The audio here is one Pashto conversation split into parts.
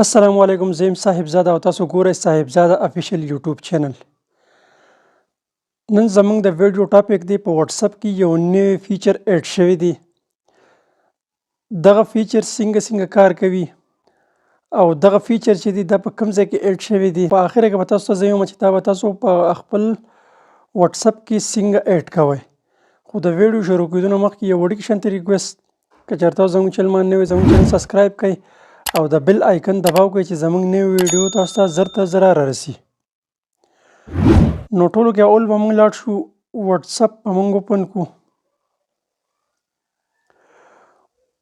السلام علیکم، زه یم صاحبزاده او تاسو ګورئ صاحبزاده افیشل یوټیوب چینل. نن زموږ د ویډیو ټاپک دی په واتس اپ کې یو نوی فیچر اډ شوی دی. دغه فیچر څنګه کار کوي او دغه فیچر چې دی دا په کوم ځای کې اډ شوی دی. په اخر کې به تاسو ته زه وایم چې دا به تاسو په خپل واتس اپ کې څنګه اډ کوئ. خو د ویډیو شروع کېدو نه مخکې یو وړوکی شانتې ریکویسټ که چېرته زموږ چینل باندې نوی زموږ چینل سبسکرایب کړئ او د بیل آیکن دباو کړئ چې زموږ نوی ویډیو تاسو ته زر تر زره رارسي. نو ټولو کې اول به موږ لاړ شو واتس اپ به موږ اوپن کړو.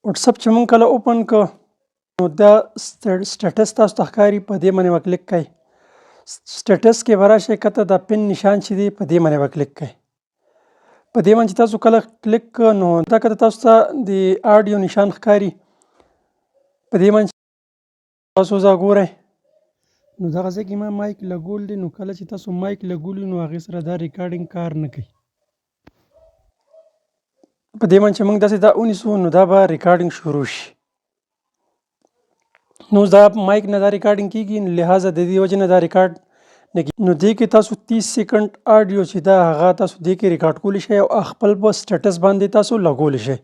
واتس اپ چې موږ کله اوپن کړو نو دا سټیټس تاسو ته ښکاري، په دې باندې به کلیک کړئ. سټیټس کې به راشئ کته د پن نشان چې دی په دې باندې به کلیک کړئ. په دې باندې چې تاسو کله کلیک کړئ نو دا کته تاسو ته د آډیو نشان ښکاري، په دې باندې تاسو ځا ګورئ. نو دغه ځای کې ما مایک لګول دی، نو کله چې تاسو مایک لګولي نو هغې سره دا ریکارډینګ کار نه کوي. په دې باندې چې موږ داسې دا ونیسو نو دا به ریکارډینګ شروع شي. نو دا مایک نه دا ریکارډینګ کېږي، لہذا د دې وجې نه دا ریکارډ نه کېږي. نو دې کې تاسو 30 سیکنډ آډیو چې دا هغه تاسو دې کې ریکارډ کولی شئ او خپل په سټیټس باندې تاسو لګولی شئ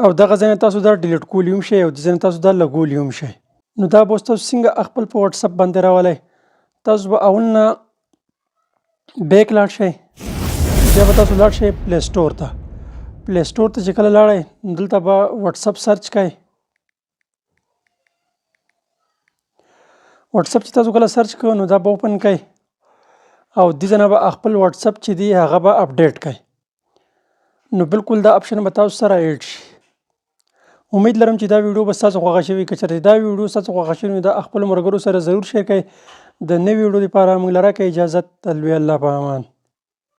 او دغه ځای نه تاسو دا ډیلیټ کولی هم شئ او دې ځای نه تاسو دا لګولی هم شئ. نو دا به اوس تاسو څنګه خپل په واتس اپ باندې راولئ. تاسو به اول نه بیک لاړ شئ، بیا به تاسو لاړ شئ پلی سټور ته. پلی سټور ته چې کله لاړئ نو دلته به واتس اپ سرچ کړئ. واتس اپ چې تاسو کله سرچ کړئ نو دا به اوپن کړئ او دې ځای نه به خپل واتس اپ چې دی هغه به اپډیټ کړئ. نو بالکل دا اپشن به تاسو سره ایډ شي. امید لرم چې دا ویډیو به ستاسو خوښه شوي. که چېرې دا ویډیو ستاسو خوښه شوې نو دا خپلو ملګرو سره ضرور شیر کړئ. د نوې ویډیو لپاره موږ له راکړئ اجازت. د لوی الله په امان.